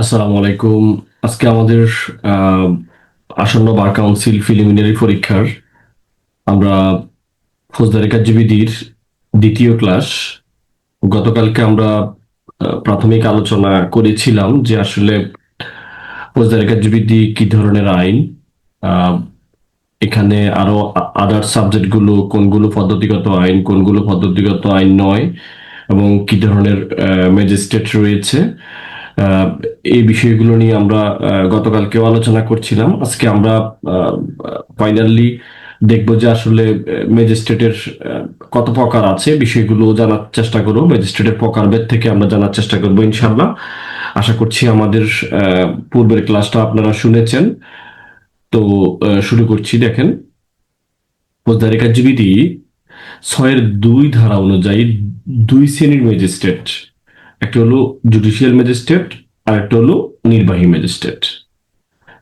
আসসালামু আলাইকুম। আজকে আমাদের আহ, আসন্ন বার কাউন্সিল প্রিলিমিনারি পরীক্ষার আমরা ফৌজদারি কার্যবিধির দ্বিতীয় ক্লাস। গতকালকে আমরা প্রাথমিক আলোচনা করেছিলাম যে আসলে ফৌজদারি কার্যবিধি কি ধরনের আইন, আহ, এখানে আরো আদার সাবজেক্ট গুলো কোনগুলো পদ্ধতিগত আইন, কোনগুলো পদ্ধতিগত আইন নয়, এবং কি ধরনের ম্যাজিস্ট্রেট রয়েছে। আহ, এই বিষয়গুলো নিয়ে আমরা গতকালকেও আলোচনা করছিলাম। আজকে আমরা ফাইনালি দেখবো যে আসলে ম্যাজিস্ট্রেটের কত প্রকার আছে, বিষয়গুলো জানার চেষ্টা করবো। ম্যাজিস্ট্রেটের প্রকারভেদ থেকে আমরা জানার চেষ্টা করবো ইনশাল্লাহ। আশা করছি আমাদের পূর্বের ক্লাসটা আপনারা শুনেছেন। তো শুরু করছি। দেখেন, ফৌজদারি কার্যবিধি 6-2 ধারা অনুযায়ী দুই শ্রেণীর ম্যাজিস্ট্রেট, একটা হলো জুডিশিয়াল ম্যাজিস্ট্রেট আর একটা হলো নির্বাহী ম্যাজিস্ট্রেট।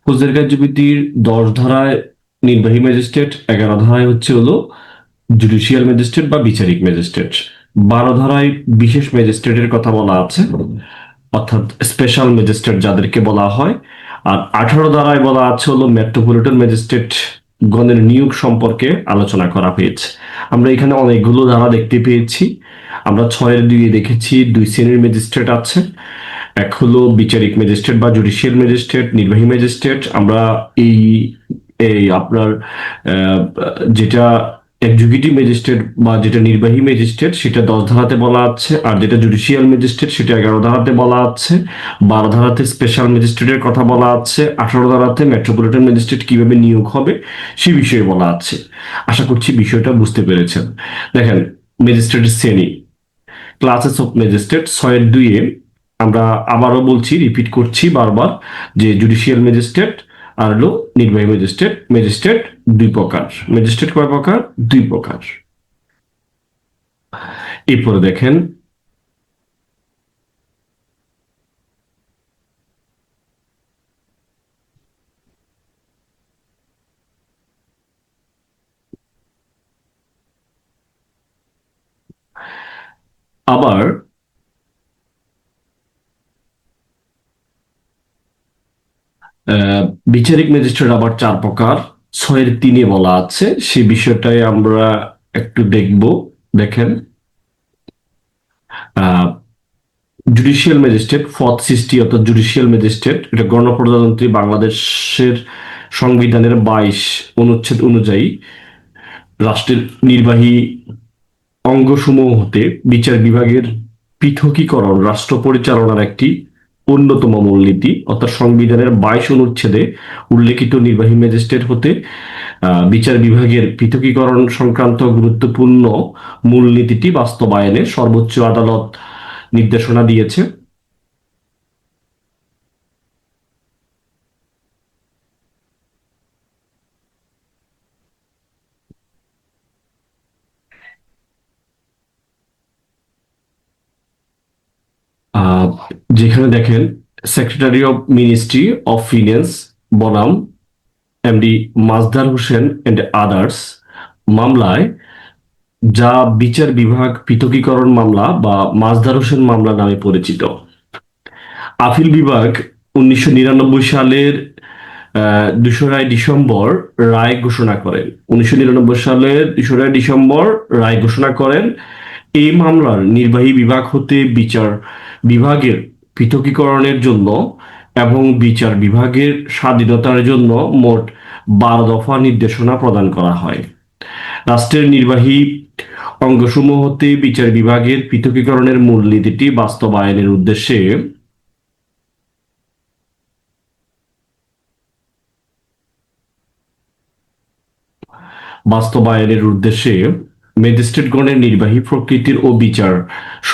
ফৌজদারি কার্যবিধির 10 ধারায় নির্বাহী ম্যাজিস্ট্রেট, 11 ধারায় হচ্ছে হলো জুডিশিয়াল ম্যাজিস্ট্রেট বা বিচারিক ম্যাজিস্ট্রেট, 12 ধারায় বিশেষ ম্যাজিস্ট্রেটের কথা বলা আছে, অর্থাৎ স্পেশাল ম্যাজিস্ট্রেট যাদেরকে বলা হয়। আর 18 ধারায় বলা আছে হলো মেট্রোপলিটন ম্যাজিস্ট্রেট গণের নিয়োগ সম্পর্কে আলোচনা করা হয়েছে। আমরা এখানে অনেকগুলো ধারা দেখতে পেয়েছি। আমরা 6-2 দেখেছি দুই শ্রেণীর ম্যাজিস্ট্রেট আছে, এক হলো বিচারিক ম্যাজিস্ট্রেট বা জুডিশিয়াল ম্যাজিস্ট্রেট, নির্বাহী ম্যাজিস্ট্রেট। আমরা এই এই আপনার যেটা এক্সিকিউটিভ ম্যাজিস্ট্রেট বা যেটা নির্বাহী ম্যাজিস্ট্রেট সেটা 10 ধারাতে বলা আছে, আর যেটা জুডিশিয়াল ম্যাজিস্ট্রেট সেটা 11 ধারাতে বলা আছে। 12 ধারাতে স্পেশাল ম্যাজিস্ট্রেটের কথা বলা আছে। 18 ধারাতে মেট্রোপলিটন ম্যাজিস্ট্রেট কিভাবে নিয়োগ হবে সে বিষয়ে বলা আছে। আশা করছি বিষয়টা বুঝতে পেরেছেন। দেখেন, ম্যাজিস্ট্রেটের শ্রেণী, ক্লাসেস অফ ম্যাজিস্ট্রেট 6-2-এ আমরা আবারও বলছি, রিপিট করছি বারবার, যে জুডিশিয়াল ম্যাজিস্ট্রেট আর হলো নির্বাহী ম্যাজিস্ট্রেট। ম্যাজিস্ট্রেট দুই প্রকার। ম্যাজিস্ট্রেট কয় প্রকার? দুই প্রকার। এরপরে দেখেন, আবার বিচারিক ম্যাজিস্ট্রেট আবার 4 প্রকার। 6-3-এ বলা আছে, সে বিষয়টাই আমরা একটু দেখব। দেখেন, জুডিশিয়াল ম্যাজিস্ট্রেট ফথ সৃষ্টি, অর্থাৎ জুডিশিয়াল ম্যাজিস্ট্রেট এটা গণপ্রজাতন্ত্রী বাংলাদেশের সংবিধানের 22 অনুচ্ছেদ অনুযায়ী রাষ্ট্রের নির্বাহী অঙ্গসমূহ হতে বিচার বিভাগের পৃথকীকরণ রাষ্ট্র পরিচালনার একটি অন্যতম মূলনীতি। অর্থাৎ সংবিধানের 22 অনুচ্ছেদে উল্লেখিত নির্বাহী ম্যাজিস্ট্রেট হতে বিচার বিভাগের পৃথকীকরণ সংক্রান্ত গুরুত্বপূর্ণ মূলনীতিটি বাস্তবায়নে সর্বোচ্চ আদালত নির্দেশনা দিয়েছে। আহ, যেখানে দেখেন, secretary of ministry of finance বনাম এমডি মাজদার হোসেন এন্ড আদার্স মামলায়, যা বিচার বিভাগ পৃথকীকরণ মামলা বা মাজদার হোসেন মামলা নামে পরিচিত, আপিল বিভাগ 1999 সালের 2রা ডিসেম্বর রায় ঘোষণা করেন। 1999 সালের 2রা ডিসেম্বর রায় ঘোষণা করেন এই মামলার নির্বাহী বিভাগ হতে বিচার বিভাগের পৃথকীকরণের জন্য এবং বিচার বিভাগের স্বাধীনতার জন্য মোট 12 দফা নির্দেশনা প্রদান করা হয়। রাষ্ট্রের নির্বাহী অঙ্গসমূহ হতে বিচার বিভাগের পৃথকীকরণের মূলনীতিটি বাস্তবায়নের উদ্দেশ্যে ম্যাজিস্ট্রেটগণের নির্বাহী প্রকৃতির ও বিচার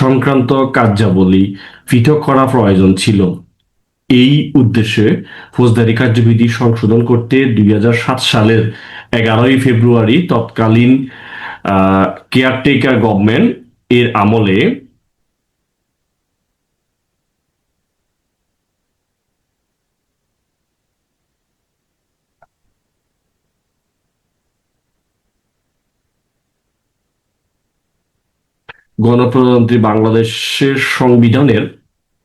সংক্রান্ত কার্যাবলী পৃথক করা প্রয়োজন ছিল। এই উদ্দেশ্যে ফৌজদারি কার্যবিধি সংশোধন করতে 2007 সালের 11ই ফেব্রুয়ারি তৎকালীন কেয়ারটেকার গভর্নমেন্ট এর আমলে গণপ্রজাতন্ত্রী বাংলাদেশের সংবিধানের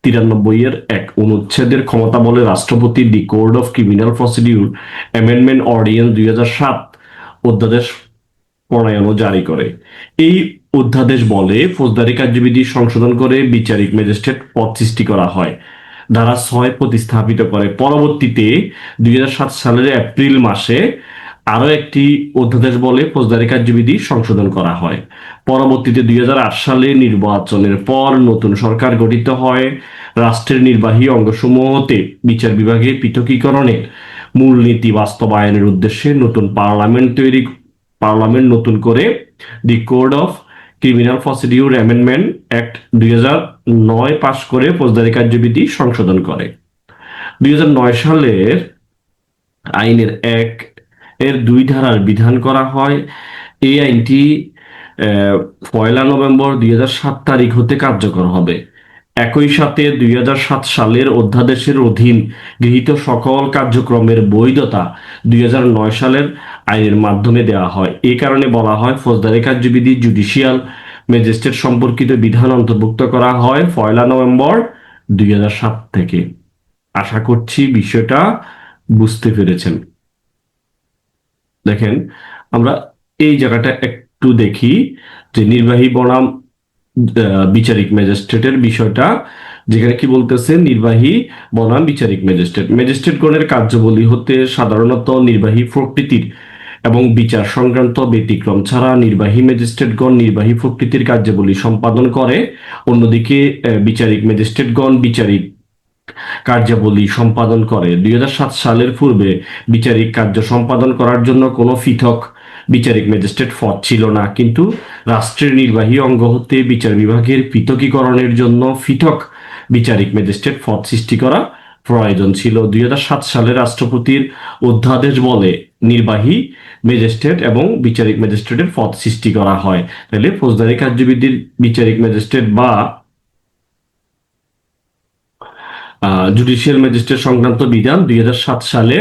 93 এর এক অনুচ্ছেদের ক্ষমতা বলে রাষ্ট্রপতি দি code of criminal procedure amendment ordinance 2007 অধ্যাদেশ প্রণয়ন ও জারি করে। এই অধ্যাদেশ বলে ফৌজদারি কার্যবিধি সংশোধন করে বিচারিক ম্যাজিস্ট্রেট পদ সৃষ্টি করা হয়। ধারা 6 প্রতিস্থাপিত করে। পরবর্তীতে 2007 সালের এপ্রিল মাসে আরো একটি অধ্যাদেশ বলে ফৌজদারি কার্যবিধি সংশোধন করা হয়। পরবর্তীতে 2008 সালে নির্বাচনের পর নতুন সরকার গঠিত হয়। রাষ্ট্রের নির্বাহী অঙ্গসমূহ হতে বিচার বিভাগের পৃথকীকরণের মূলনীতি বাস্তবায়নের উদ্দেশ্যে পার্লামেন্ট নতুন করে দি code of criminal procedure amendment act 2009 পাশ করে ফৌজদারি কার্যবিধি সংশোধন করে। 2009 সালের আইনের 1 এর 2 ধারার বিধান করা হয়। এই আইনটি 1 নভেম্বর 2007 তারিখ হতে কার্যকর হবে। একই সাথে 2007 সালের অধ্যাদেশের অধীন গৃহীত সকল কার্যক্রমের বৈধতা 2009 সালের আইনের মাধ্যমে দেওয়া হয়। এই কারণে বলা হয় ফৌজদারি কার্যবিধি জুডিশিয়াল ম্যাজিস্ট্রেট সম্পর্কিত বিধান অন্তর্ভুক্ত করা হয় 1 নভেম্বর 2007 থেকে। আশা করছি বিষয়টা বুঝতে পেরেছেন। দেখেন, আমরা এই জায়গাটা একটু দেখি যে নির্বাহী বনাম বিচারিক ম্যাজিস্ট্রেটের বিষয়টা, যেখানে কি বলতেছে নির্বাহী বনাম বিচারিক ম্যাজিস্ট্রেটগণের কার্যাবলী হতে সাধারণত নির্বাহী প্রকৃতির এবং বিচার সংক্রান্ত ব্যতিক্রম ছাড়া নির্বাহী ম্যাজিস্ট্রেটগণ নির্বাহী প্রকৃতির কার্যাবলী সম্পাদন করে। অন্যদিকে বিচারিক ম্যাজিস্ট্রেটগণ বিচারিক কার্যাবলী সম্পাদন করে। 2007 সালের পূর্বে বিচারিক কার্য সম্পাদন করার জন্য কোনো পৃথক বিচারিক ম্যাজিস্ট্রেট পদ ছিল না, কিন্তু রাষ্ট্রের নির্বাহী অঙ্গ হতে বিচার বিভাগের পৃথকীকরণের জন্য পৃথক বিচারিক ম্যাজিস্ট্রেট পদ সৃষ্টি করা প্রয়োজন ছিল। 2007 সালে রাষ্ট্রপতির অধ্যাদেশ বলে নির্বাহী ম্যাজিস্ট্রেট এবং বিচারিক ম্যাজিস্ট্রেটের পদ সৃষ্টি করা হয়। তাহলে ফৌজদারি কার্যবিধির বিচারিক ম্যাজিস্ট্রেট বা জুডিশিয়াল ম্যাজিস্ট্রেট সংক্রান্ত বিধান 2007 সালে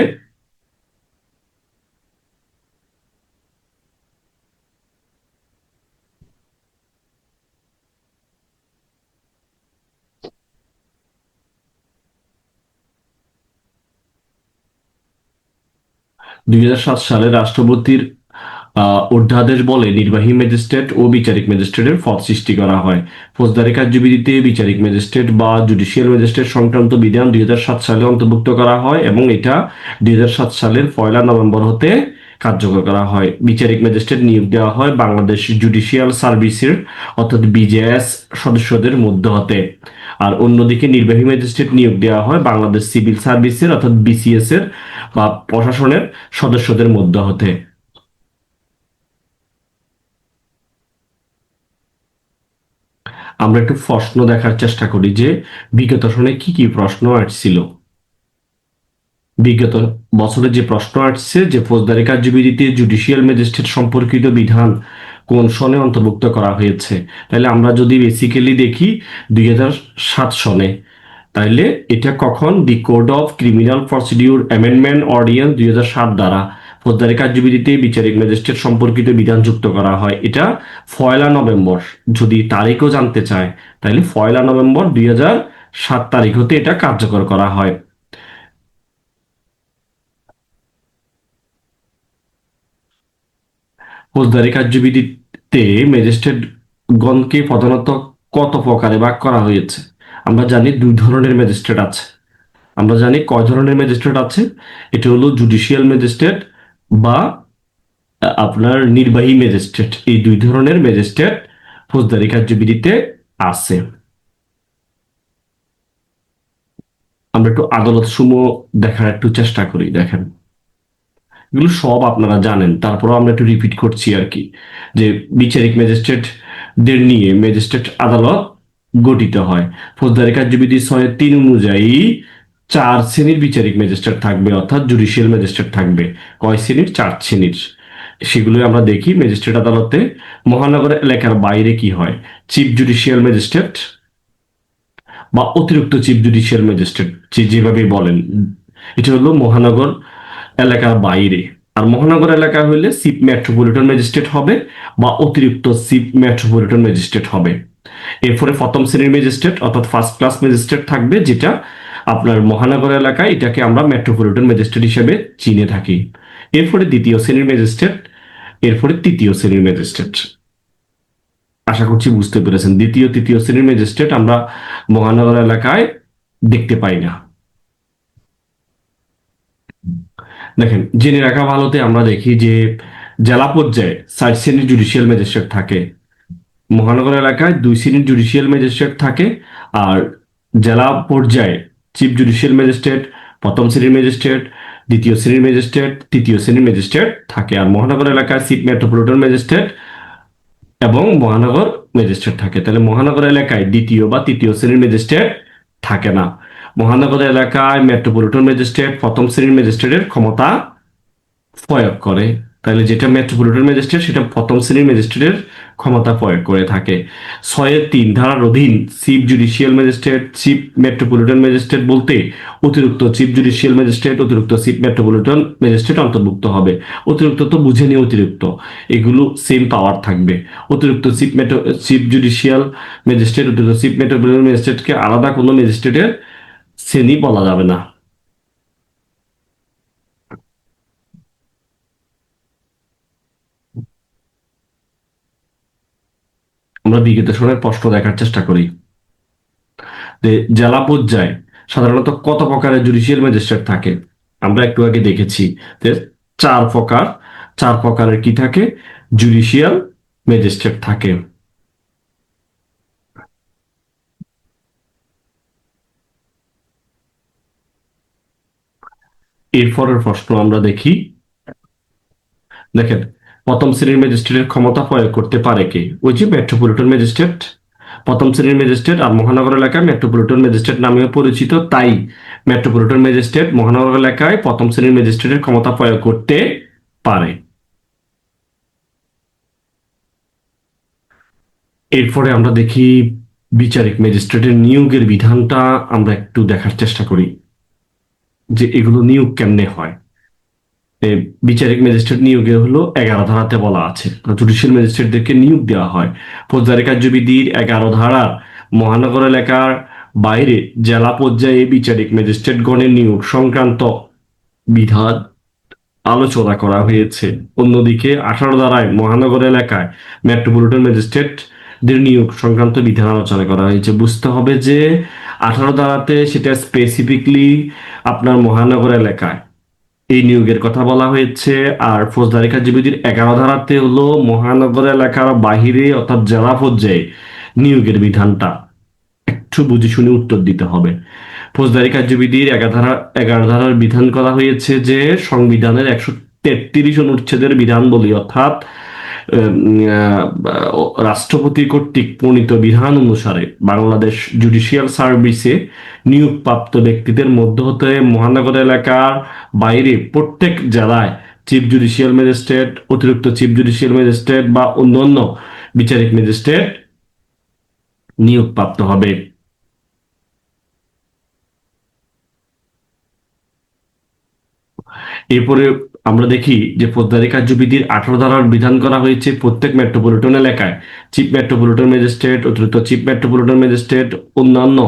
রাষ্ট্রপতির অধ্যাদেশ বলে নির্বাহী ম্যাজিস্ট্রেট ও বিচারিক ম্যাজিস্ট্রেটের পদ সৃষ্টি করা হয়। ফৌজদারি কার্যবিধিতে বিচারিক ম্যাজিস্ট্রেট বা জুডিশিয়াল ম্যাজিস্ট্রেট সংক্রান্ত বিধান 2007 সালে অন্তর্ভুক্ত করা হয় এবং এটা 2007 সালের 1 নভেম্বর হতে কার্যকর করা হয়। বিচারিক ম্যাজিস্ট্রেট নিয়োগ দেওয়া হয় বাংলাদেশ জুডিশিয়াল সার্ভিসের অর্থাৎ বিজেএস সদস্যদের মধ্য হতে। আর অন্যদিকে নির্বাহী ম্যাজিস্ট্রেট নিয়োগ দেওয়া হয় বাংলাদেশ সিভিল সার্ভিসের অর্থাৎ বিসিএস এর বা প্রশাসনের সদস্যদের মধ্য হতে। আমরা একটু প্রশ্ন দেখার চেষ্টা করি যে বিগত সনে কি কি প্রশ্ন আসছিল। বিগত বছরে যে প্রশ্ন আসছে যে ফৌজদারি কার্যবিধিতে জুডিশিয়াল ম্যাজিস্ট্রেট সম্পর্কিত বিধান কোন সনে অন্তর্ভুক্ত করা হয়েছে, তাহলে আমরা যদি বেসিক্যালি দেখি 2007 সনে, তাইলে এটা কখন দি code of criminal procedure amendment ordinance 2007 দ্বারা ফৌজদারি কার্যবিধিতে বিচারিক ম্যাজিস্ট্রেট সম্পর্কিত বিধান যুক্ত করা হয়। এটা 1 নভেম্বর। যদি তারিখও জানতে চায় তাহলে 1 নভেম্বর 2007 তারিখ হতে এটা কার্যকর করা হয়। ফৌজদারি কার্যবিধিতে ম্যাজিস্ট্রেট গণকে প্রধানত কত প্রকারে ভাগ করা হয়েছে? আমরা জানি 2 ধরনের ম্যাজিস্ট্রেট আছে। আমরা জানি কয় ধরনের ম্যাজিস্ট্রেট আছে? এটা হলো জুডিশিয়াল ম্যাজিস্ট্রেট বা আপনার নির্বাহী ম্যাজিস্ট্রেট। এই 2 ধরনের ম্যাজিস্ট্রেট ফৌজদারি কার্যবিধিতে আছে। আমরা একটু আদালত সমূহ দেখার একটু চেষ্টা করি। দেখেন, এগুলো সব আপনারা জানেন, তারপরও আমরা একটু রিপিট করছি আর কি, যে বিচারিক ম্যাজিস্ট্রেটদের নিয়ে ম্যাজিস্ট্রেট আদালত গঠিত হয়। ফৌজদারি কার্যবিধি 6-3 অনুযায়ী 4 শ্রেণীর বিচারিক ম্যাজিস্ট্রেট থাকবে, অর্থাৎ জুডিশিয়াল ম্যাজিস্ট্রেট থাকবে। কয় শ্রেণীর? 4 শ্রেণীর। সেগুলো আমরা দেখি। ম্যাজিস্ট্রেট আদালতে মহানগর এলাকার বাইরে কি হয়? চিফ জুডিশিয়াল ম্যাজিস্ট্রেট বা অতিরিক্ত চিফ জুডিশিয়াল ম্যাজিস্ট্রেট যেভাবে বলেন, এটা হলো মহানগর এলাকার বাইরে। আর মহানগর এলাকা হইলে চিফ মেট্রোপলিটন ম্যাজিস্ট্রেট হবে বা অতিরিক্ত চিফ মেট্রোপলিটন ম্যাজিস্ট্রেট হবে। এরপরে প্রথম শ্রেণীর ম্যাজিস্ট্রেট অর্থাৎ ফার্স্ট ক্লাস ম্যাজিস্ট্রেট থাকবে, যেটা আপনার মহানগর এলাকায় এটাকে আমরা মেট্রোপলিটন ম্যাজিস্ট্রেট হিসেবে চিনে থাকি। এরপরে দ্বিতীয় শ্রেণীর ম্যাজিস্ট্রেট, এরপরে তৃতীয় শ্রেণীর ম্যাজিস্ট্রেট। আশা করছি বুঝতে পেরেছেন, দ্বিতীয় তৃতীয় শ্রেণীর ম্যাজিস্ট্রেট আমরা মহানগর এলাকায় দেখতে পাই না। দেখেন, জেনে রাখা ভালোতে আমরা দেখি যে জেলা পর্যায়ে 4 শ্রেণীর জুডিশিয়াল ম্যাজিস্ট্রেট থাকে, মহানগর এলাকায় 2 শ্রেণীর জুডিশিয়াল ম্যাজিস্ট্রেট থাকে, আর জেলা পর্যায়ে চিফ জুডিশিয়াল ম্যাজিস্ট্রেট, প্রথম শ্রেণীর ম্যাজিস্ট্রেট, দ্বিতীয় শ্রেণীর ম্যাজিস্ট্রেট, তৃতীয় শ্রেণীর ম্যাজিস্ট্রেট থাকে। আর মহানগর এলাকায় চিফ মেট্রোপলিটন ম্যাজিস্ট্রেট এবং মহানগর ম্যাজিস্ট্রেট থাকে। তাহলে মহানগর এলাকায় দ্বিতীয় বা তৃতীয় শ্রেণীর ম্যাজিস্ট্রেট থাকে না। মহানগর এলাকায় মেট্রোপলিটন ম্যাজিস্ট্রেট প্রথম শ্রেণীর ম্যাজিস্ট্রেটের ক্ষমতা প্রয়োগ করে। তাহলে যেটা মেট্রোপলিটন ম্যাজিস্ট্রেট সেটা প্রথম শ্রেণীর ম্যাজিস্ট্রেটের ক্ষমতা প্রয়োগ করে থাকে। 6-3 ধারার অধীন chief judicial magistrate, chief metropolitan magistrate বলতে অতিরিক্ত চিফ জুডিশিয়াল ম্যাজিস্ট্রেট, অতিরিক্ত চিফ মেট্রোপলিটন ম্যাজিস্ট্রেট অন্তর্ভুক্ত হবে। অতিরিক্ত তো বুঝে নিয়ে অতিরিক্ত, এগুলো সেম পাওয়ার থাকবে। অতিরিক্ত চিফ জুডিশিয়াল ম্যাজিস্ট্রেট, অতিরিক্ত চিফ মেট্রোপলিটন ম্যাজিস্ট্রেটকে আলাদা কোনো ম্যাজিস্ট্রেটের শ্রেণী বলা যাবে না। আমরা বিগত সময়ের প্রশ্ন দেখার চেষ্টা করি যে জেলা পর্যায়ে সাধারণত কত প্রকারের জুডিশিয়াল ম্যাজিস্ট্রেট থাকে। আমরা একটু আগে দেখেছি যে 4 প্রকার, 4 প্রকারের কি থাকে, জুডিশিয়াল ম্যাজিস্ট্রেট থাকে। এরপরের প্রশ্ন আমরা দেখি। দেখেন, প্রথম শ্রেণীর ম্যাজিস্ট্রেটের ক্ষমতা প্রয়োগ করতে পারে কে? ওই যে মেট্রোপলিটন ম্যাজিস্ট্রেট, প্রথম শ্রেণীর ম্যাজিস্ট্রেট। আর মহানগর এলাকায় মেট্রোপলিটন ম্যাজিস্ট্রেট নামেও পরিচিত, তাই মেট্রোপলিটন ম্যাজিস্ট্রেট মহানগর এলাকায় প্রথম শ্রেণীর ম্যাজিস্ট্রেটের ক্ষমতা প্রয়োগ করতে পারে। এরপরে আমরা দেখি বিচারিক ম্যাজিস্ট্রেটের নিয়োগের বিধানটা আমরা একটু দেখার চেষ্টা করি যে এগুলো নিয়োগ কেমনে হয়। বিচারিক ম্যাজিস্ট্রেট নিয়োগে হলো 11 ধারাতে বলা আছে, জুডিশিয়াল ম্যাজিস্ট্রেটদেরকে নিয়োগ দেওয়া হয়। ফৌজদারি কার্যবিধির 11 ধারার মহানগর এলাকার বাইরে জেলা পর্যায়ে বিচারিক ম্যাজিস্ট্রেটগণের নিয়োগ সংক্রান্ত বিধান আলোচনা করা হয়েছে। অন্যদিকে 18 ধারায় মহানগর এলাকায় মেট্রোপলিটন ম্যাজিস্ট্রেটদের নিয়োগ সংক্রান্ত বিধান আলোচনা করা হয়েছে। বুঝতে হবে যে 18 ধারাতে সেটা স্পেসিফিকলি আপনার মহানগর এলাকায় এই নিয়োগের কথা বলা হয়েছে, আর ফৌজদারি কার্যবিধির 11 ধারাতে হলো মহানগর এলাকার বাহিরে অর্থাৎ জেলা পর্যায়ে নিয়োগের বিধানটা। একটু বুঝে শুনে উত্তর দিতে হবে। ফৌজদারি কার্যবিধির 11 ধারার বিধান করা হয়েছে যে সংবিধানের 133 অনুচ্ছেদের বিধান বলি, অর্থাৎ রাষ্ট্রপতি কর্তৃক প্রণীত বিধান অনুসারে বাংলাদেশ জুডিশিয়াল সার্ভিসে নিয়োগপ্রাপ্ত ব্যক্তিদের মধ্য হতে মহানগর এলাকার বাইরে প্রত্যেক জেলায় চিফ জুডিশিয়াল ম্যাজিস্ট্রেট, অতিরিক্ত চিফ জুডিশিয়াল ম্যাজিস্ট্রেট বা অন্যান্য বিচারিক ম্যাজিস্ট্রেট নিয়োগপ্রাপ্ত হবে। এরপরে আমরা দেখি যে ফৌজদারি কার্যবিধির 18 ধারার বিধান করা হয়েছে প্রত্যেক মেট্রোপলিটন এলাকায় চিফ মেট্রোপলিটন ম্যাজিস্ট্রেট, অতিরিক্ত চিফ মেট্রোপলিটন ম্যাজিস্ট্রেট, অন্যান্য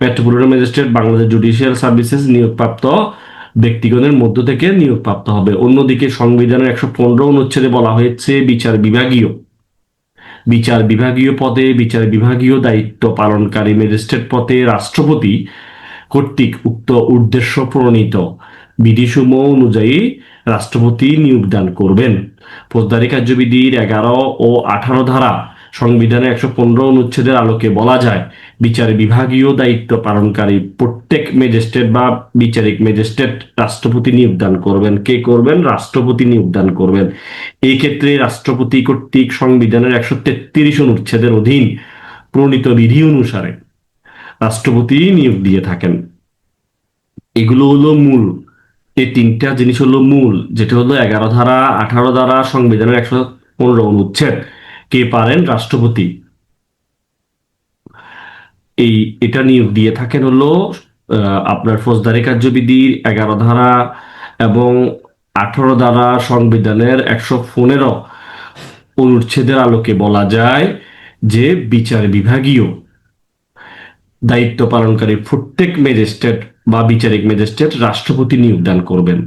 metropolitan magistrate Bangladesh judicial services নিয়োগপ্রাপ্ত ব্যক্তিগণের মধ্য থেকে নিয়োগপ্রাপ্ত হবে। অন্যদিকে সংবিধানের 115 অনুচ্ছেদে বলা হয়েছে বিচার বিভাগীয় পদে বিচার বিভাগীয় দায়িত্ব পালনকারী ম্যাজিস্ট্রেট পদে রাষ্ট্রপতি কর্তৃক উক্ত উদ্দেশ্য প্রণীত বিধিসমূহ অনুযায়ী রাষ্ট্রপতি নিয়োগদান করবেন। ফৌজদারি কার্যবিধির 11 ও 18 ধারা সংবিধানের 115 অনুচ্ছেদের আলোকে বলা যায় বিচার বিভাগীয় দায়িত্ব পালনকারী প্রত্যেক ম্যাজিস্ট্রেট বা বিচারিক ম্যাজিস্ট্রেট রাষ্ট্রপতি নিয়োগদান করবেন। কে করবেন? রাষ্ট্রপতি নিয়োগদান করবেন। এই ক্ষেত্রে রাষ্ট্রপতি কর্তৃক সংবিধানের 133 অনুচ্ছেদের অধীন প্রণীত বিধি অনুসারে রাষ্ট্রপতি নিয়োগ দিয়ে থাকেন। এগুলো হলো মূল, এই 3টা জিনিস হলো মূল, যেটা হলো 11 ধারা, 18 ধারা, সংবিধানের 115 অনুচ্ছেদ। কে পারেন? রাষ্ট্রপতি। এটা নিয়োগ দিয়ে থাকেন হলো আপনার ফৌজদারি কার্যবিধির 11 ধারা এবং 18 ধারা, সংবিধানের 115 অনুচ্ছেদের আলোকে বলা যায় যে বিচার বিভাগীয় দায়িত্ব পালনকারী প্রত্যেক ম্যাজিস্ট্রেট বা বিচারিক ম্যাজিস্ট্রেট রাষ্ট্রপতি নিয়োগদান করবেন।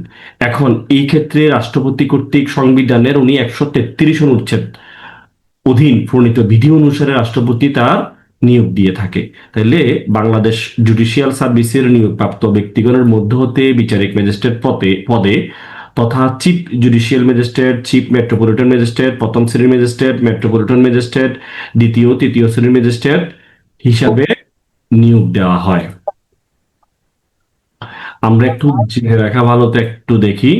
এখন এই ক্ষেত্রে রাষ্ট্রপতি কর্তৃক সংবিধানের 133 অনুচ্ছেদ অধীন প্রণীত বিধি অনুসারে রাষ্ট্রপতি তার নিয়োগ দিয়ে থাকে। তাহলে বাংলাদেশ জুডিশিয়াল সার্ভিসের নিয়োগপ্রাপ্ত ব্যক্তিগণের মধ্য হতে বিচারিক ম্যাজিস্ট্রেট পদে পদে তথা chief judicial magistrate, chief metropolitan magistrate, প্রথম শ্রেণীর ম্যাজিস্ট্রেট, মেট্রোপলিটন ম্যাজিস্ট্রেট, দ্বিতীয় তৃতীয় শ্রেণীর ম্যাজিস্ট্রেট হিসাবে নিয়োগ দেওয়া হয়। আমরা একটু জেনে রাখা ভালো, তো একটু দেখি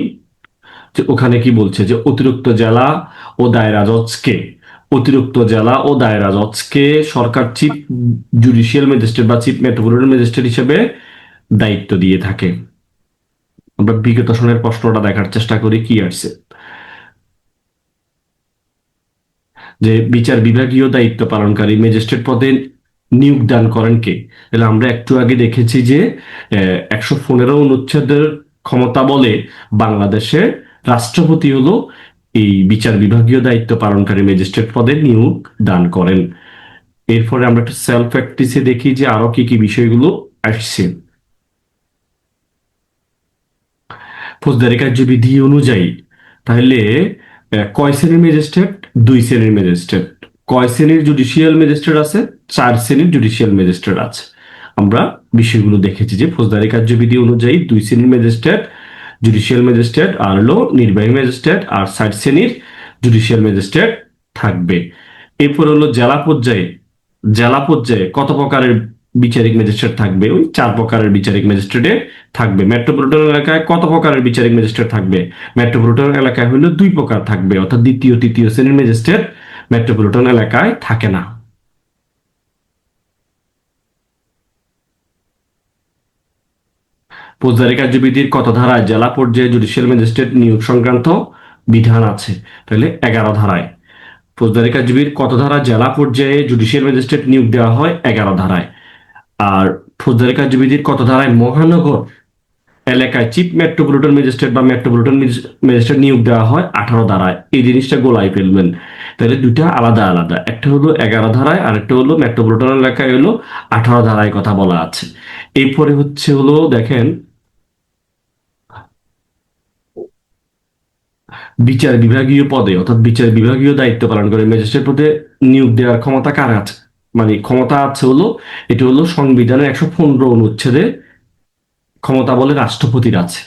যে ওখানে কি বলছে, যে অতিরিক্ত জেলা ও দায়রা জজকে সরকার চিফ জুডিশিয়াল ম্যাজিস্ট্রেট বা চিফ মেট্রোপলিটন ম্যাজিস্ট্রেট হিসেবে দায়িত্ব দিয়ে থাকে। আমরা বিগত সনের প্রশ্নটা দেখার চেষ্টা করি কি আসছে, যে বিচার বিভাগীয় দায়িত্ব পালনকারী ম্যাজিস্ট্রেট পদে নিয়োগদান করেন কে। তাহলে আমরা একটু আগে দেখেছি যে 115 অনুচ্ছেদের ক্ষমতা বলে বাংলাদেশে রাষ্ট্রপতি হলো এই বিচার বিভাগীয় দায়িত্ব পালনকারী ম্যাজিস্ট্রেট পদে নিয়োগ দান করেন। এরপরে আমরা একটু সেলফ প্র্যাকটিসে দেখি যে আরো কি কি বিষয়গুলো আসছে। ফৌজদারি কার্যবিধি অনুযায়ী তাহলে কয় শ্রেণীর ম্যাজিস্ট্রেট? 2 শ্রেণীর ম্যাজিস্ট্রেট। কয় শ্রেণীর জুডিশিয়াল ম্যাজিস্ট্রেট আছে? 4 শ্রেণীর জুডিশিয়াল ম্যাজিস্ট্রেট আছে। আমরা বিষয়গুলো দেখেছি যে ফৌজদারি কার্যবিধি অনুযায়ী 2 শ্রেণীর ম্যাজিস্ট্রেট জুডিশিয়াল ম্যাজিস্ট্রেট, আর হলো নির্বাহী ম্যাজিস্ট্রেট, আর 4 শ্রেণীর জুডিশিয়াল ম্যাজিস্ট্রেট থাকবে। এরপর হলো জেলা পর্যায়ে কত প্রকারের বিচারিক ম্যাজিস্ট্রেট থাকবে? ওই 4 প্রকারের বিচারিক ম্যাজিস্ট্রেটে থাকবে। মেট্রোপলিটন এলাকায় কত প্রকারের বিচারিক ম্যাজিস্ট্রেট থাকবে? মেট্রোপলিটন এলাকায় হলো 2 প্রকার থাকবে, অর্থাৎ দ্বিতীয় তৃতীয় শ্রেণীর ম্যাজিস্ট্রেট মেট্রোপলিটন এলাকায় থাকে না। ফৌজদারি কার্যবিধির কত ধারায় জেলা পর্যায়ে জুডিশিয়াল ম্যাজিস্ট্রেট নিয়োগ সংক্রান্ত বিধান আছে? তাহলে 11 ধারায়। ফৌজদারি কার্যবিধির কত ধারা জেলা পর্যায়ে জুডিশিয়াল ম্যাজিস্ট্রেট নিয়োগ দেওয়া হয়? 11 ধারায়। আর ফৌজদারি কার্যবিধির কত ধারায় মহানগর এলাকায় চিফ মেট্রোপলিটন ম্যাজিস্ট্রেট বা মেট্রোপলিটন ম্যাজিস্ট্রেট নিয়োগ দেওয়া হয়? 18 ধারায়। এই জিনিসটা গোলাই ফেলবেন, তাহলে দুইটা আলাদা আলাদা, একটা হলো 11 ধারায় আর একটা হলো মেট্রোপলিটন এলাকায় হলো 18 ধারায় কথা বলা আছে। এরপরে হলো দেখেন বিচার বিভাগীয় পদে অর্থাৎ বিচার বিভাগীয় দায়িত্ব পালন করে ম্যাজিস্ট্রেট পদে নিয়োগ দেওয়ার ক্ষমতা কার আছে? মানে ক্ষমতা আছে হলো, এটা হলো সংবিধানের 115 অনুচ্ছেদে ক্ষমতা বলে রাষ্ট্রপতির আছে।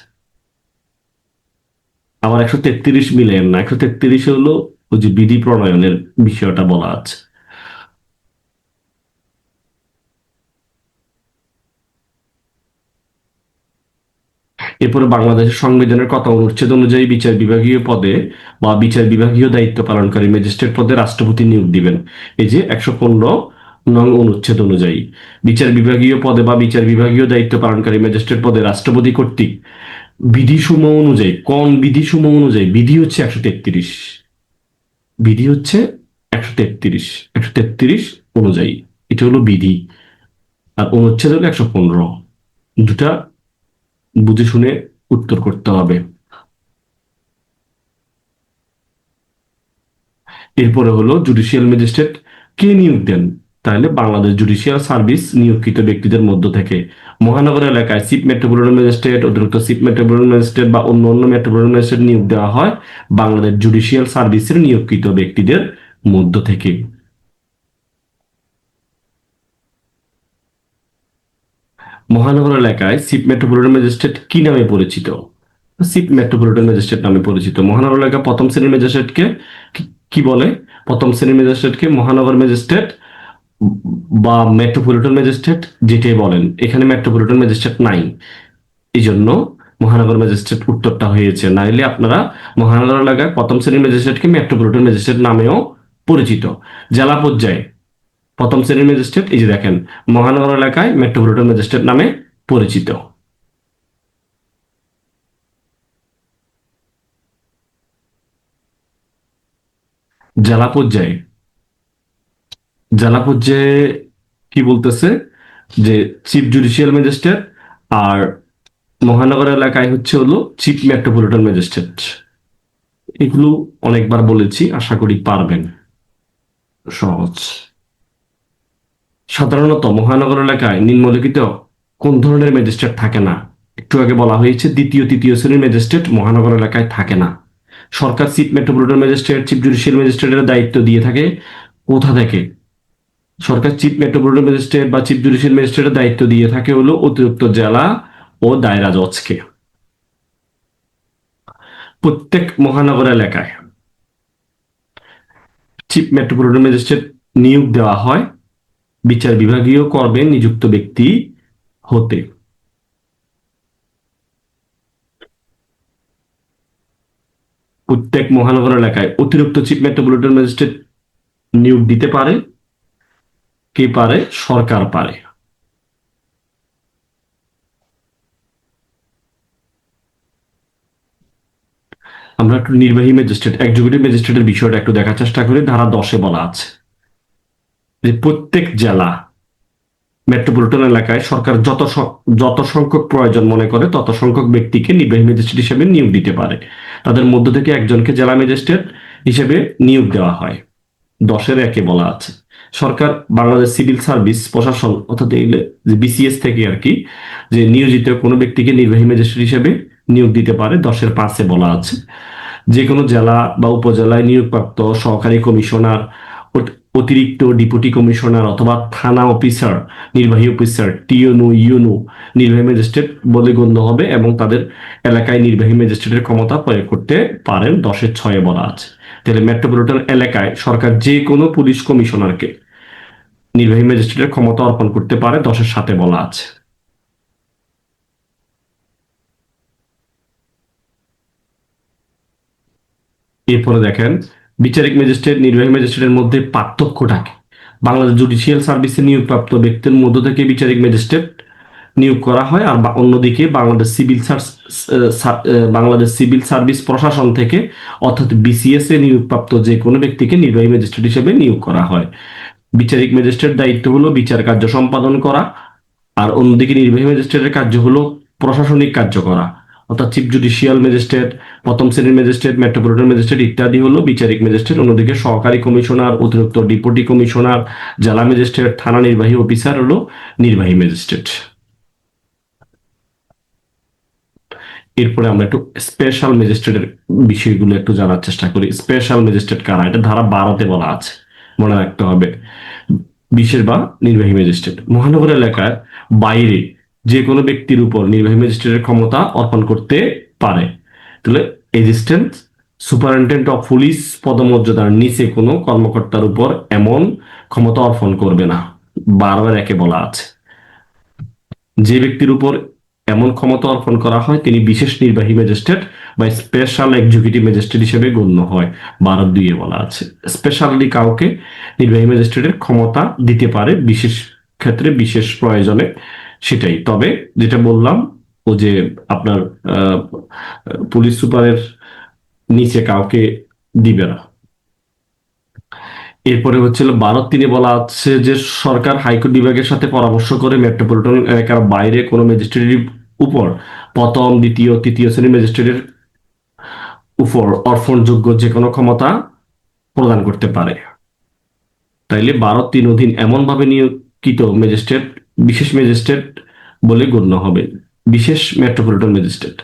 আবার 133 মিলেন না, 133 হলো ওই যে বিধি প্রণয়নের বিষয়টা বলা আছে। এরপরে বাংলাদেশের সংবিধানের কত অনুচ্ছেদ অনুযায়ী বিচার বিভাগীয় পদে বা বিচার বিভাগীয় দায়িত্ব পালনকারী ম্যাজিস্ট্রেট পদে রাষ্ট্রপতি নিয়োগ দিবেন? এই যে 115 নং অনুচ্ছেদ অনুযায়ী বিচার বিভাগীয় পদে বা বিচার বিভাগীয় দায়িত্ব পালনকারী ম্যাজিস্ট্রেট পদে রাষ্ট্রপতি কর্তৃক বিধিসমূহ অনুযায়ী, কোন বিধিসমূহ অনুযায়ী? বিধি হচ্ছে 133, বিধি হচ্ছে 133 অনুযায়ী, এটা হলো বিধি। আর অনুচ্ছেদ হলো 115। দুটা বুঝে শুনে উত্তর করতে হবে। এরপরে হলো জুডিশিয়াল ম্যাজিস্ট্রেট কে নিয়োগ দেন? তাহলে বাংলাদেশ জুডিশিয়াল সার্ভিস নিয়োগকৃত ব্যক্তিদের মধ্য থেকে মহানগর এলাকায় চিফ মেট্রোপলিটন ম্যাজিস্ট্রেট, অতিরিক্ত চিফ মেট্রোপলিটন ম্যাজিস্ট্রেট বা অন্য অন্য মেট্রোপলিটন ম্যাজিস্ট্রেট নিয়োগ দেওয়া হয় বাংলাদেশ জুডিশিয়াল সার্ভিসের নিয়োগকৃত ব্যক্তিদের মধ্য থেকে। মহানগর এলাকায় চিফ মেট্রোপলিটন ম্যাজিস্ট্রেট কি নামে পরিচিত? চিফ মেট্রোপলিটন ম্যাজিস্ট্রেট নামে পরিচিত। মহানগর এলাকা প্রথম শ্রেণীর ম্যাজিস্ট্রেটকে কি বলে? প্রথম শ্রেণীর ম্যাজিস্ট্রেটকে মহানগর ম্যাজিস্ট্রেট বা মেট্রোপলিটন ম্যাজিস্ট্রেট যেটাই বলেন, এখানে মেট্রোপলিটন ম্যাজিস্ট্রেট নাই, এই জন্য মহানগর ম্যাজিস্ট্রেট উত্তরটা হয়েছে। নাইলে আপনারা মহানগর এলাকায় প্রথম শ্রেণীর ম্যাজিস্ট্রেটকে মেট্রোপলিটন ম্যাজিস্ট্রেট নামেও পরিচিত। জেলা পর্যায়ে প্রথম শ্রেণীর ম্যাজিস্ট্রেট, এই যে দেখেন, মহানগর এলাকায় মেট্রোপলিটন ম্যাজিস্ট্রেট নামে পরিচিত। জেলা পর্যায়ে জেলা পর্যায়ে কি বলতেছে, যে চিফ জুডিশিয়াল ম্যাজিস্ট্রেট, আর মহানগর এলাকায় হলো চিফ মেট্রোপলিটন ম্যাজিস্ট্রেট। এগুলো অনেকবার বলেছি, আশা করি পারবেন, সহজ। সাধারণত মহানগর এলাকায় নিম্নলিখিত কোন ধরনের ম্যাজিস্ট্রেট থাকে না? একটু আগে বলা হয়েছে দ্বিতীয় তৃতীয় শ্রেণীর ম্যাজিস্ট্রেট মহানগর এলাকায় থাকে না। সরকার chief metropolitan magistrate, chief judicial ম্যাজিস্ট্রেটের দায়িত্ব দিয়ে থাকে কোথা থেকে? সরকার চিফ মেট্রোপলিটন ম্যাজিস্ট্রেট বা চিফ জুডিশিয়াল ম্যাজিস্ট্রেটের দায়িত্ব দিয়ে থাকে হলো অতিরিক্ত জেলা ও দায়রা জজকে। প্রত্যেক মহানগর এলাকায় চিফ মেট্রোপলিটন ম্যাজিস্ট্রেট নিয়োগ দেওয়া হয় বিচার বিভাগীয় কর্মে নিযুক্ত ব্যক্তি হতে। প্রত্যেক মহানগর এলাকায় অতিরিক্ত চিফ মেট্রোপলিটন ম্যাজিস্ট্রেট নিয়োগ দিতে পারে কে পারে? সরকার পারে। আমরা একটু নির্বাহী ম্যাজিস্ট্রেট, এক্সিকিউটিভ ম্যাজিস্ট্রেটের বিষয়টা একটু দেখার চেষ্টা করি। ধারা 10-এ বলা আছে যে প্রত্যেক জেলা মেট্রোপলিটন এলাকায় সরকার যত সংখ্যক প্রয়োজন মনে করে তত সংখ্যক ব্যক্তিকে নির্বাহী ম্যাজিস্ট্রেট হিসেবে নিয়োগ দিতে পারে। তাদের মধ্য থেকে একজনকে জেলা ম্যাজিস্ট্রেট হিসেবে নিয়োগ দেওয়া হয়। 10-এর 1-এ বলা আছে সরকার বাংলাদেশ সিভিল সার্ভিস প্রশাসন অর্থাৎ যে বিসিএস থেকে আর কি, যে নিয়োজিত কোনো ব্যক্তিকে নির্বাহী ম্যাজিস্ট্রেট হিসেবে নিয়োগ দিতে পারে। 10-এর 5-এ বলা আছে যে কোনো জেলা বা উপজেলায় নিয়োগপ্রাপ্ত সহকারী কমিশনার, অতিরিক্ত ডেপুটি কমিশনার অথবা থানা অফিসার, নির্বাহী অফিসার, টিওনু ইউনু নির্বাহী ম্যাজিস্ট্রেট বলে গণ্য হবে এবং তাদের এলাকায় নির্বাহী ম্যাজিস্ট্রেটের ক্ষমতা প্রয়োগ করতে পারেন। 10-এর 6-এ বলা আছে। তাহলে মেট্রোপলিটন এলাকায় সরকার যে কোনো পুলিশ কমিশনারকে নির্বাহী ম্যাজিস্ট্রেটের ক্ষমতা অর্পণ করতে পারে। 10-এর 7-এ বলা আছে। এরপরে দেখেন বিচারিক ম্যাজিস্ট্রেট নির্বাহী ম্যাজিস্ট্রেটের মধ্যে পার্থক্যটা কি? বাংলাদেশ জুডিশিয়াল সার্ভিসে নিয়োগপ্রাপ্ত ব্যক্তির মধ্য থেকে বিচারিক ম্যাজিস্ট্রেট নিয়োগ করা হয়, আর অন্যদিকে বাংলাদেশ সিভিল সার্ভিস প্রশাসন থেকে অর্থাৎ বিসিএস এ নিয়োগপ্রাপ্ত যে কোনো ব্যক্তিকে নির্বাহী ম্যাজিস্ট্রেট হিসেবে নিয়োগ করা হয়। বিচারিক ম্যাজিস্ট্রেট দায়িত্ব হলো বিচার কার্য সম্পাদন করা, আর অন্যদিকে নির্বাহী ম্যাজিস্ট্রেটের কার্য হলো প্রশাসনিক কার্য করা। অর্থাৎ চিফ জুডিশিয়াল ম্যাজিস্ট্রেট, প্রথম শ্রেণীর ম্যাজিস্ট্রেট, মেট্রোপলিটন ম্যাজিস্ট্রেট ইত্যাদি হলো বিচারিক ম্যাজিস্ট্রেট। অন্যদিকে সহকারী কমিশনার, অতিরিক্ত ডেপুটি কমিশনার, জেলা ম্যাজিস্ট্রেট, থানা নির্বাহী অফিসার হলো নির্বাহী ম্যাজিস্ট্রেট। এরপরে আমরা একটু স্পেশাল ম্যাজিস্ট্রেটের বিষয়গুলো একটু জানার চেষ্টা করি। স্পেশাল ম্যাজিস্ট্রেট কারা? এটা ধারা 12-তে বলা আছে, মনে রাখতে হবে। বিশেষ বা নির্বাহী ম্যাজিস্ট্রেট মহানগর এলাকার বাইরে যে কোনো ব্যক্তির উপর নির্বাহী ম্যাজিস্ট্রেটের ক্ষমতা অর্পণ করতে পারে। তাহলে এসিস্ট্যান্ট সুপারিনটেন্ডেন্ট অফ পুলিশ পদমর্যাদার নিচে কোনো কর্মকর্তার উপর এমন ক্ষমতা অর্পণ করবে না। 12-এর 1-এ বলা আছে যে ব্যক্তির উপর এমন ক্ষমতা অর্পণ করা হয় তিনি বিশেষ নির্বাহী ম্যাজিস্ট্রেট বা স্পেশাল এক্সিকিউটিভ ম্যাজিস্ট্রেট হিসেবে গণ্য হয়। 12-2-এ বলা আছে স্পেশালি কাউকে নির্বাহী ম্যাজিস্ট্রেটের ক্ষমতা দিতে পারে বিশেষ ক্ষেত্রে, বিশেষ প্রয়োজনে। সেটাই, তবে যেটা বললাম ও যে আপনার পুলিশ সুপারের নিচে কাউকে দিবে না। এরপরে হচ্ছিল 12-3-এ বলা আছে যে সরকার হাইকোর্ট বিভাগের সাথে পরামর্শ করে মেট্রোপলিটন এলাকার বাইরে কোনো ম্যাজিস্ট্রেটের উপর প্রথম দ্বিতীয় তৃতীয় শ্রেণীর ম্যাজিস্ট্রেটের উপর অর্পণযোগ্য যে কোনো ক্ষমতা প্রদান করতে পারে। তাইলে 12-3 অধীন এমনভাবে নিয়োগকৃত ম্যাজিস্ট্রেট বিশেষ ম্যাজিস্ট্রেট বলে গণ্য হবে, বিশেষ মেট্রোপলিটন ম্যাজিস্ট্রেট।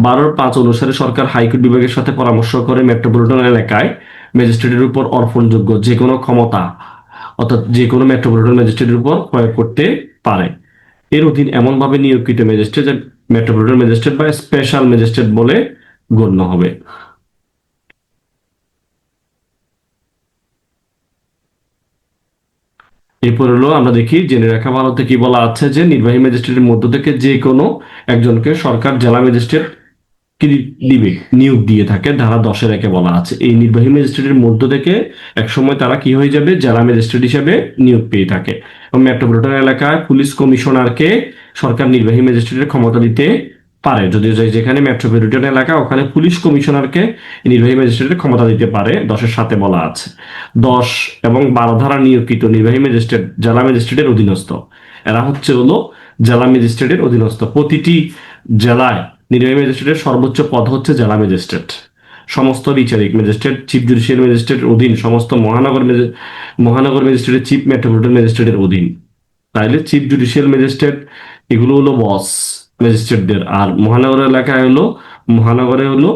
12-5 অনুসারে সরকার হাইকোর্ট বিভাগের সাথে পরামর্শ করে মেট্রোপলিটন এলাকায় ম্যাজিস্ট্রেটের উপর অর্পণযোগ্য যে কোনো ক্ষমতা অর্থাৎ যে কোনো মেট্রোপলিটন ম্যাজিস্ট্রেটের উপর প্রয়োগ করতে পারে। এর অধীন এমনভাবে নিয়োগকৃত ম্যাজিস্ট্রেট মেট্রোপলিটন ম্যাজিস্ট্রেট বা স্পেশাল ম্যাজিস্ট্রেট বলে গণ্য হবে। এরপর হলো আমরা দেখি জেনে রাখা ভারতে কি বলা আছে যে নির্বাহী ম্যাজিস্ট্রেটের মধ্য থেকে যে কোনো একজনকে সরকার জেলা ম্যাজিস্ট্রেট কি দিবে, নিয়োগ দিয়ে থাকে। ধারা 10-এর 1-এ বলা আছে এই নির্বাহী ম্যাজিস্ট্রেটের মধ্য থেকে একসময় তারা কি হয়ে যাবে, জেলা ম্যাজিস্ট্রেট হিসেবে নিয়োগ পেয়ে থাকে। এবং মেট্রোপলিটন এলাকায় পুলিশ কমিশনারকে সরকার নির্বাহী ম্যাজিস্ট্রেটের ক্ষমতা দিতে পারে। যদি যেখানে মেট্রোপলিটন এলাকা ওখানে পুলিশ কমিশনারকে নির্বাহী ম্যাজিস্ট্রেটের ক্ষমতা দিতে পারে। 10-এর 7-এ বলা আছে 10 এবং 12 ধারা নিয়োগকৃত নির্বাহী ম্যাজিস্ট্রেট জেলা ম্যাজিস্ট্রেটের অধীনস্থ। এরা হলো জেলা ম্যাজিস্ট্রেটের অধীনস্থ। প্রতিটি জেলায় নির্বাহী ম্যাজিস্ট্রেটের সর্বোচ্চ পদ হচ্ছে জেলা ম্যাজিস্ট্রেট। সমস্ত বিচারিক ম্যাজিস্ট্রেট চিফ জুডিশিয়াল ম্যাজিস্ট্রেটের অধীন, সমস্ত মহানগর ম্যাজিস্ট্রেটের চিফ মেট্রোপলিটন ম্যাজিস্ট্রেটের অধীন। তাইলে চিফ জুডিশিয়াল ম্যাজিস্ট্রেট এগুলো হলো বস ম্যাজিস্ট্রেটদের, আর মহানগর এলাকায় হলো মহানগরে হলো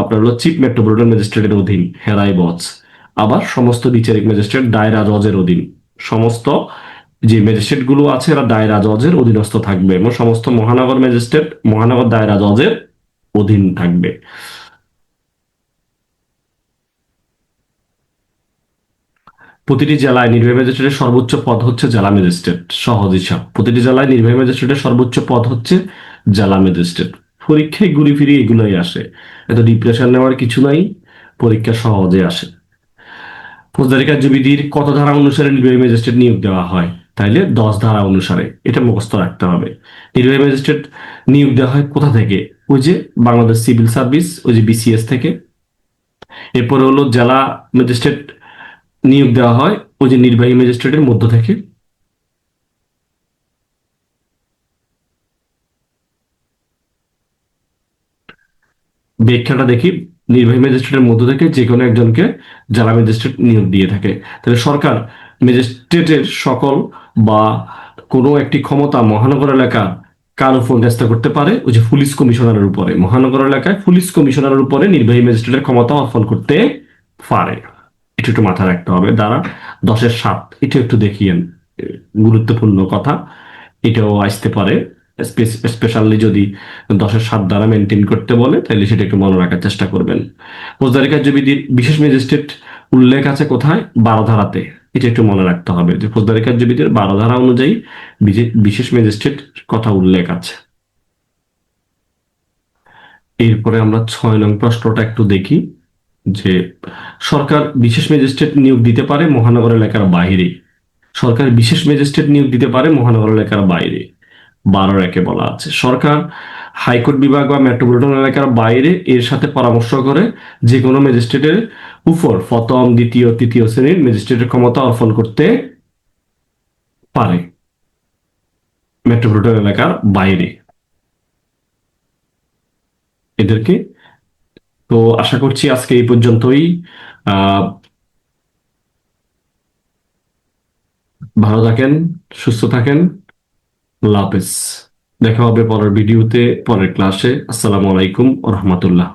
আপনার হলো চিফ মেট্রোপলিটন ম্যাজিস্ট্রেটের অধীন হেরাই বস। আবার সমস্ত বিচারিক ম্যাজিস্ট্রেট দায়রা জজের অধীন। সমস্ত যে ম্যাজিস্ট্রেট গুলো আছে এরা দায়রা জজের অধীনস্থ থাকবে, এবং সমস্ত মহানগর ম্যাজিস্ট্রেট মহানগর দায়রা জজের অধীন থাকবে। প্রতিটি জেলায় নির্বাহী ম্যাজিস্ট্রেটের সর্বোচ্চ পদ হচ্ছে জেলা ম্যাজিস্ট্রেট। সহজ হিসাব, প্রতিটি জেলায় নির্বাহী ম্যাজিস্ট্রেটের সর্বোচ্চ পদ হচ্ছে জেলা ম্যাজিস্ট্রেট। পরীক্ষায় ঘুরি ফিরি এগুলোই আসে, এত ডিপ্রেশন নেওয়ার কিছু নাই, পরীক্ষা সহজে আসে। ফৌজদারি কার্যবিধির কত ধারা অনুসারে নির্বাহী ম্যাজিস্ট্রেট নিয়োগ দেওয়া হয়? তাইলে 10 ধারা অনুসারে, এটা মুখস্থ রাখতে হবে। নির্বাহী ম্যাজিস্ট্রেট নিয়োগ দেওয়া হয় কোথা থেকে? ওই যে বাংলাদেশ সিভিল সার্ভিস, ওই যে বিসিএস থেকে। এরপরে হলো জেলা ম্যাজিস্ট্রেট নিয়োগ দেওয়া হয় ওই যে নির্বাহী ম্যাজিস্ট্রেটের মধ্য থেকে। ব্যাখ্যাটা দেখি, নির্বাহী ম্যাজিস্ট্রেটের মধ্য থেকে যে কোনো একজনকে জেলা ম্যাজিস্ট্রেট নিয়োগ দিয়ে থাকে। তাহলে সরকার ম্যাজিস্ট্রেটের সকল বা কোনো একটি ক্ষমতা মহানগর এলাকা কার উপর ন্যস্ত করতে পারে? ওই যে পুলিশ কমিশনারের উপরে। মহানগর এলাকায় পুলিশ কমিশনারের উপরে নির্বাহী ম্যাজিস্ট্রেটের ক্ষমতা অর্পণ করতে পারে। এটা একটু মাথায় রাখতে হবে। দ্বারা 10-7 এটা একটু দেখিয়েন, গুরুত্বপূর্ণ কথা। এটাও আসতে পারে, স্পেশালি যদি 10-7 দ্বারা মেনটেন করতে বলে, তাহলে সেটা একটু মনে রাখার চেষ্টা করবেন। ফৌজদারি কার্যবিধির বিশেষ ম্যাজিস্ট্রেট উল্লেখ আছে কোথায়? 12 ধারাতে। এটা একটু মনে রাখতে হবে যে ফৌজদারি কার্যবিধির 12 ধারা অনুযায়ী বিশেষ ম্যাজিস্ট্রেট কথা উল্লেখ আছে। এরপরে আমরা 6 নং প্রশ্নটা একটু দেখি, যে সরকার বিশেষ ম্যাজিস্ট্রেট নিয়োগ দিতে পারে মহানগর এলাকার বাইরে। সরকার বিশেষ ম্যাজিস্ট্রেট নিয়োগ দিতে পারে মহানগর এলাকার বাইরে। 12-1 বলা আছে সরকার হাইকোর্ট বিভাগ বা মেট্রোপলিটন এলাকার বাইরে এর সাথে পরামর্শ করে যে কোনো ম্যাজিস্ট্রেটের উপর প্রথম, দ্বিতীয়, তৃতীয় শ্রেণীর ম্যাজিস্ট্রেটের ক্ষমতা অর্পণ করতে পারে মেট্রোপলিটন এলাকার বাইরে এদেরকে। তো আশা করছি আজকে এই পর্যন্তই। আহ ভালো থাকেন, সুস্থ থাকেন, আল্লাহ হাফেজ। দেখা হবে পরের ভিডিওতে, পরের ক্লাসে। আসসালামু আলাইকুম ওয়া রাহমাতুল্লাহ।